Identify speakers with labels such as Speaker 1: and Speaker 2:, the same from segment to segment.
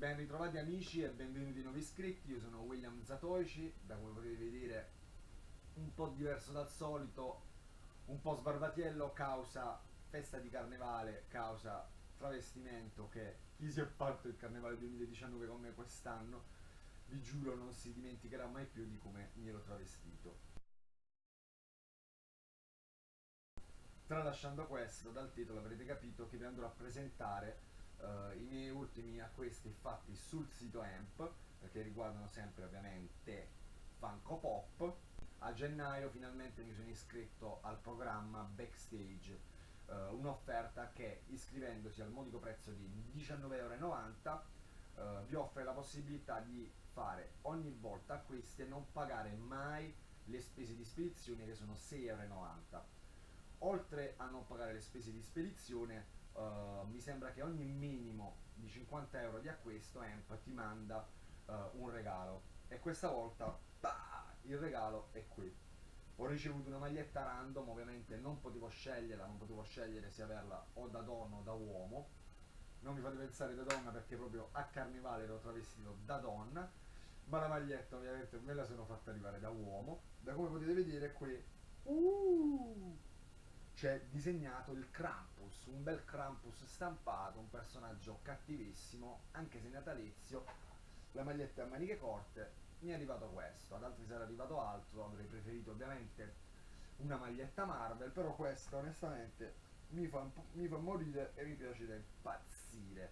Speaker 1: Ben ritrovati amici e benvenuti nuovi iscritti, io sono William Zatoici, da come potete vedere un po' diverso dal solito, un po' sbarbatiello causa festa di carnevale, causa travestimento che chi si è fatto il carnevale 2019 con me quest'anno, vi giuro non si dimenticherà mai più di come mi ero travestito. Tralasciando questo, dal titolo avrete capito che vi andrò a presentare i miei ultimi acquisti fatti sul sito AMP, perché riguardano sempre ovviamente Funko Pop. A gennaio finalmente mi sono iscritto al programma Backstage, un'offerta che iscrivendosi al modico prezzo di 19,90 vi offre la possibilità di fare ogni volta acquisti e non pagare mai le spese di spedizione, che sono 6,90 €. Oltre a non pagare le spese di spedizione, mi sembra che ogni minimo di 50 euro di acquisto AMP ti manda un regalo, e questa volta il regalo è qui. Ho ricevuto una maglietta random, ovviamente non potevo sceglierla, non potevo scegliere se averla o da donna o da uomo. Non mi fate pensare da donna perché proprio a carnevale ero travestito da donna, ma la maglietta ovviamente me la sono fatta arrivare da uomo. Da come potete vedere qui c'è disegnato il Krampus, un bel Krampus stampato, un personaggio cattivissimo, anche se natalizio. La maglietta a maniche corte, mi è arrivato questo, ad altri sarà arrivato altro, avrei preferito ovviamente una maglietta Marvel, però questa onestamente mi fa morire e mi piace da impazzire.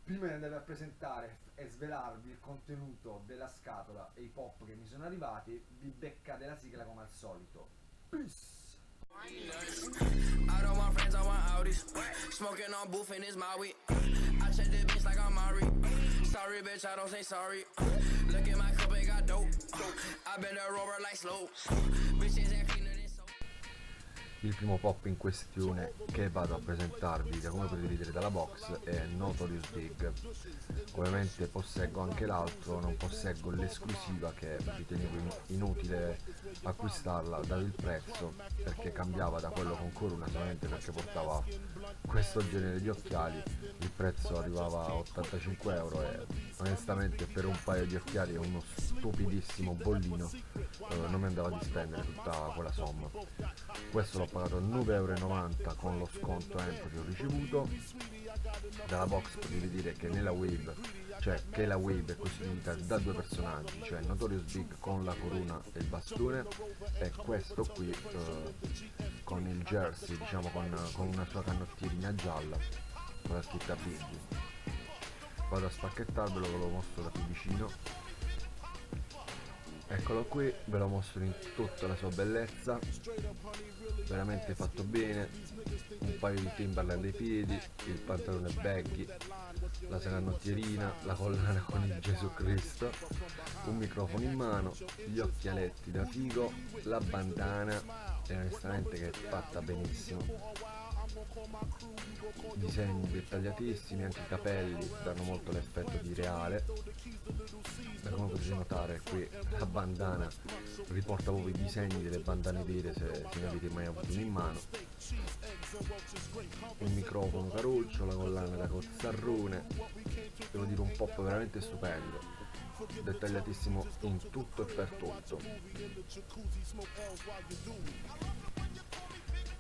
Speaker 1: Prima di andare a presentare e svelarvi il contenuto della scatola e i pop che mi sono arrivati, vi beccate la sigla come al solito. Peace! I don't want friends, I want Audis. Smoking on booth and it's my weed. I check the bitch like I'm Mari. Sorry, bitch, I don't say sorry. Look at my cup, it got dope. I been a rover like slow. Bitches that cleaner than soap. Il primo pop in questione che vado a presentarvi, da come potete vedere dalla box, è Notorious Big. Ovviamente posseggo anche l'altro, non posseggo l'esclusiva che ritenevo inutile acquistarla dato il prezzo, perché cambiava da quello con corona solamente perché portava questo genere di occhiali. Il prezzo arrivava a 85 euro e onestamente per un paio di occhiali e uno stupidissimo bollino non mi andava di spendere tutta quella somma. Questo l'ho pagato 9,90 € con lo sconto AMP che ho ricevuto. Dalla box potete dire che nella wave, cioè che la wave è costituita da due personaggi, cioè Notorious Big con la corona e il bastone, e questo qui con il jersey, diciamo con una sua canottierina gialla con la scritta Big. Vado a spacchettarvelo, ve lo mostro da più vicino. Eccolo qui, ve lo mostro in tutta la sua bellezza, veramente fatto bene. Un paio di Timberland ai piedi, il pantalone baggy, la canottierina, la collana con il Gesù Cristo, un microfono in mano, gli occhialetti da figo, la bandana, e onestamente che è fatta benissimo. Disegni dettagliatissimi, anche i capelli danno molto l'effetto di reale. Da come potete notare qui la bandana riporta proprio i disegni delle bandane vere, se ne avete mai avuto in mano. Il microfono caruccio, la collana da cozzarrone, devo dire un pop veramente stupendo, dettagliatissimo in tutto e per tutto.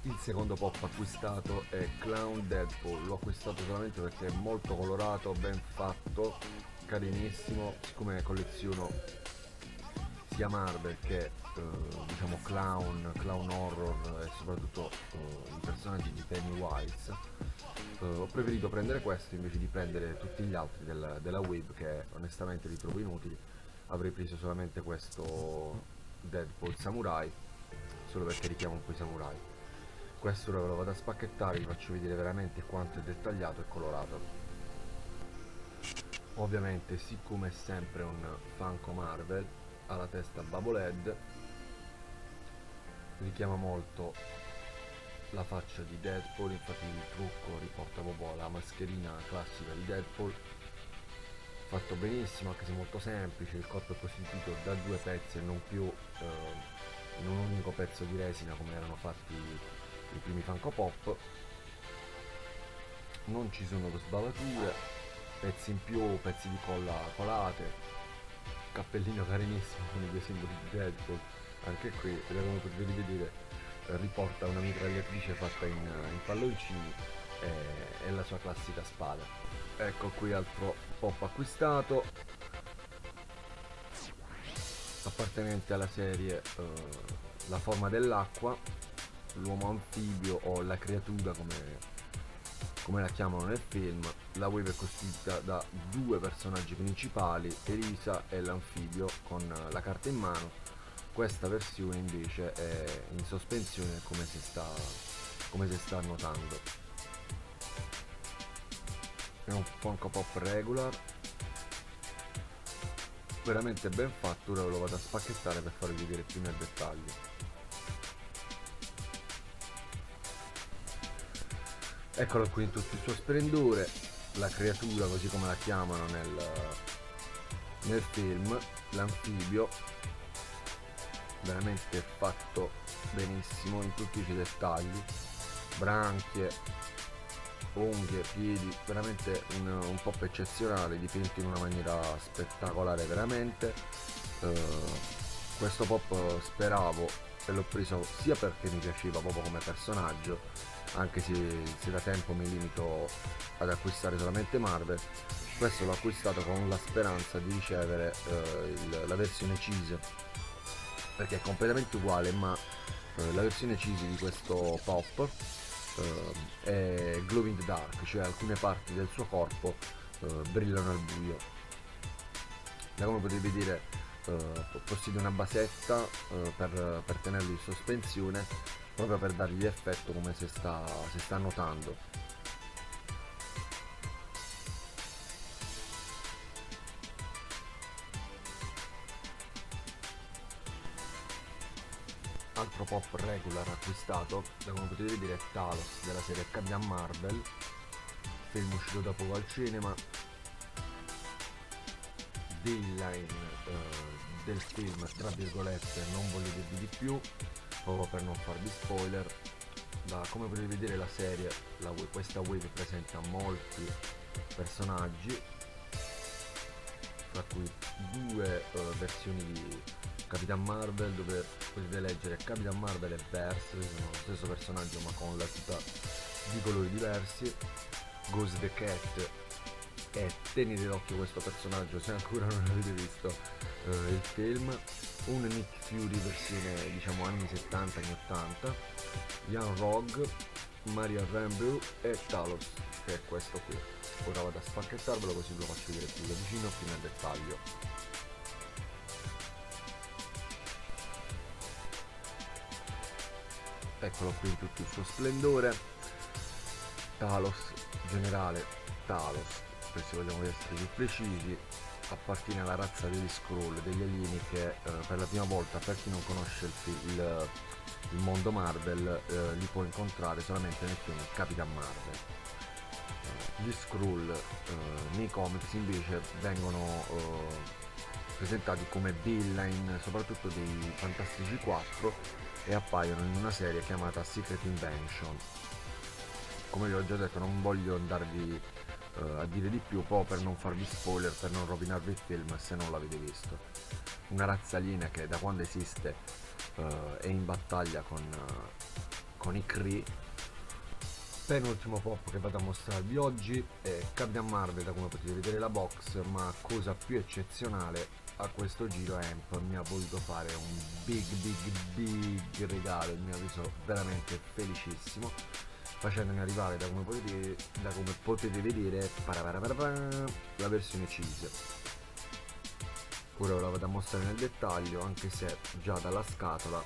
Speaker 1: Il secondo pop acquistato è Clown Deadpool, l'ho acquistato solamente perché è molto colorato, ben fatto, carinissimo. Siccome colleziono sia Marvel che diciamo clown horror e soprattutto i personaggi di Pennywise, ho preferito prendere questo invece di prendere tutti gli altri della wave, che onestamente li trovo inutili. Avrei preso solamente questo Deadpool Samurai solo perché richiama un po' i samurai. Questo ora ve lo vado a spacchettare, vi faccio vedere veramente quanto è dettagliato e colorato. Ovviamente, siccome è sempre un Funko Marvel, ha la testa Bubble Head, richiama molto la faccia di Deadpool, infatti il trucco riporta proprio la mascherina classica di Deadpool. Fatto benissimo, anche se molto semplice. Il corpo è costituito da due pezzi e non più in un unico pezzo di resina come erano fatti i primi Funko Pop. Non ci sono sbavature,
Speaker 2: pezzi in più, pezzi di colla colate, cappellino carinissimo con i due simboli di Deadpool, anche qui, come potete vedere, riporta una mitragliatrice fatta in palloncini e la sua classica spada. Ecco qui altro pop acquistato, appartenente alla serie La forma dell'acqua, l'uomo anfibio o la creatura come la chiamano nel film. La wave è costituita da due personaggi principali, Elisa e l'anfibio con la carta in mano. Questa versione invece è in sospensione come si sta notando. È un Funko Pop regular, veramente ben fatto. Ora lo vado a spacchettare per farvi vedere più nel dettaglio. Eccolo qui in tutto il suo splendore, la creatura così come la chiamano nel film, l'anfibio, veramente fatto benissimo in tutti i suoi dettagli, branchie, unghie, piedi, veramente un pop eccezionale, dipinto in una maniera spettacolare veramente. Questo pop speravo e l'ho preso sia perché mi piaceva proprio come personaggio, anche se da tempo mi limito ad acquistare solamente Marvel. Questo l'ho acquistato con la speranza di ricevere la versione Cheese, perché è completamente uguale, ma la versione Cheese di questo pop è glow in the dark, cioè alcune parti del suo corpo brillano al buio. Da come potete vedere possiede una basetta per tenerlo in sospensione, proprio per dargli effetto come si sta notando. Altro pop regular acquistato, da come potete vedere, è Talos della serie Capitan Marvel, film uscito da poco al cinema. Villain del film, tra virgolette, non voglio dirvi di più proprio per non farvi spoiler. Da come potete vedere la serie, questa wave presenta molti personaggi, tra cui due versioni di Capitan Marvel, dove potete leggere Capitan Marvel e Bears, che sono lo stesso personaggio ma con la tuta di colori diversi. Ghost the Cat, e tenete d'occhio questo personaggio se ancora non avete visto il film. Un Nick Fury versione diciamo anni 70 anni 80, Young Rogue, Marion Rambeau e Talos, che è questo qui. Ora vado a spacchettarvelo così ve lo faccio vedere più da vicino, più nel dettaglio. Eccolo qui in tutto il suo splendore, Talos, generale Talos, se vogliamo essere più precisi, appartiene alla razza degli Skrull, degli alieni che per la prima volta, per chi non conosce il mondo Marvel, li può incontrare solamente nel film Capitan Marvel. Gli Skrull nei comics invece vengono presentati come villain soprattutto dei Fantastici 4 e appaiono in una serie chiamata Secret Invention. Come vi ho già detto, non voglio andarvi a dire di più, proprio per non farvi spoiler, per non rovinarvi il film se non l'avete visto. Una razza aliena che da quando esiste è in battaglia con i Kree. Penultimo pop che vado a mostrarvi oggi è Capitan Marvel, da come potete vedere la box, ma cosa più eccezionale, a questo giro Amp mi ha voluto fare un big regalo, mi ha reso veramente felicissimo, facendomi arrivare da come potete vedere la versione Cheese. Ora ve la vado a mostrare nel dettaglio, anche se già dalla scatola,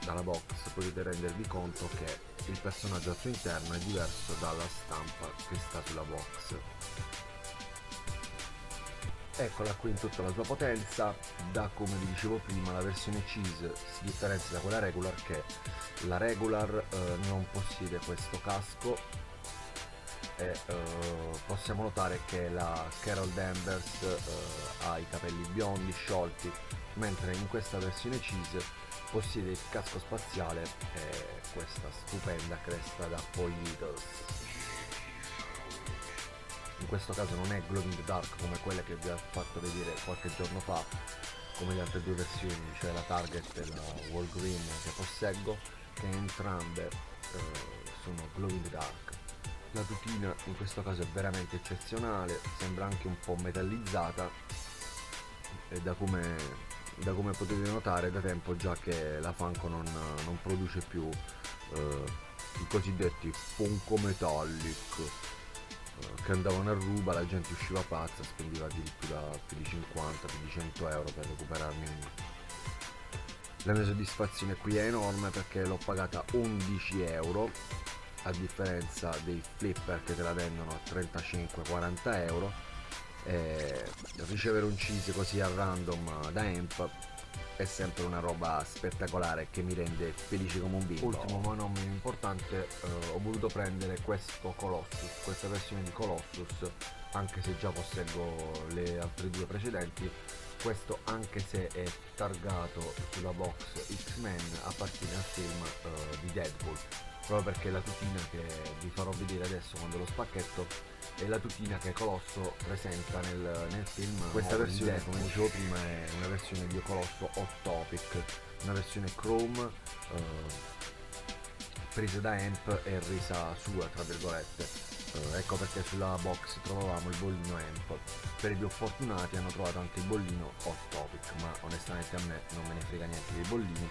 Speaker 2: dalla box, potete rendervi conto che il personaggio al suo interno è diverso dalla stampa che sta sulla box. Eccola qui in tutta la sua potenza. Da come vi dicevo prima, la versione Cheese si differenzia da quella regular, che la regular non possiede questo casco e possiamo notare che la Carol Danvers ha i capelli biondi sciolti, mentre in questa versione Cheese possiede il casco spaziale e questa stupenda cresta da Paul Beatles. questo caso non è glow in the dark come quelle che vi ho fatto vedere qualche giorno fa, come le altre due versioni, cioè la Target e la Wall Green che posseggo, che entrambe sono glow in the dark. La tutina in questo caso è veramente eccezionale, sembra anche un po' metallizzata, e da come potete notare da tempo già che la Funko non produce più i cosiddetti Funko Metallic che andavano a ruba, la gente usciva pazza, spendeva addirittura più di 50, più di 100 euro per recuperarne uno. La mia soddisfazione qui è enorme perché l'ho pagata 11 euro, a differenza dei flipper che te la vendono a 35-40 euro. Ricevere un cheese così a random da Amp è sempre una roba spettacolare che mi rende felice come un bimbo. Ultimo ma non meno importante, ho voluto prendere questo Colossus, questa versione di Colossus, anche se già posseggo le altre due precedenti. Questo, anche se è targato sulla box X-Men, appartiene al film di Deadpool, proprio perché la tutina che vi farò vedere adesso quando lo spacchetto è la tutina che Colosso presenta nel film. Questa versione, come dicevo prima, è una versione di Colosso Hot Topic, una versione Chrome presa da Amp e resa sua, tra virgolette. Ecco perché sulla box trovavamo il bollino Amp. Per i più fortunati hanno trovato anche il bollino Hot Topic, ma onestamente a me non me ne frega niente dei bollini,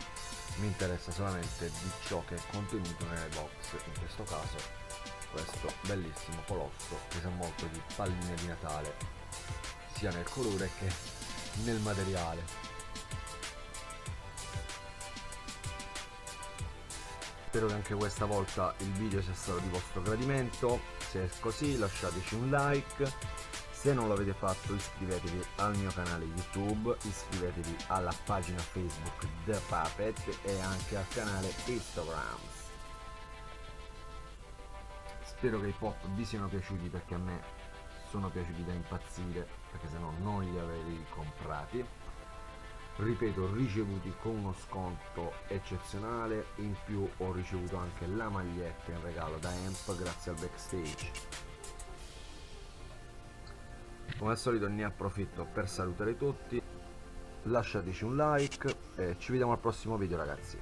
Speaker 2: mi interessa solamente di ciò che è contenuto nelle box, in questo caso questo bellissimo Colosso che sa molto di palline di Natale, sia nel colore che nel materiale. Spero che anche questa volta il video sia stato di vostro gradimento. Se è così lasciateci un like, se non l'avete fatto iscrivetevi al mio canale YouTube, iscrivetevi alla pagina Facebook The Puppet e anche al canale Instagram. Spero che i pop vi siano piaciuti, perché a me sono piaciuti da impazzire, perché se no non li avrei comprati. Ripeto, ricevuti con uno sconto eccezionale, in più ho ricevuto anche la maglietta in regalo da Amp grazie al backstage. Come al solito ne approfitto per salutare tutti, lasciateci un like e ci vediamo al prossimo video, ragazzi.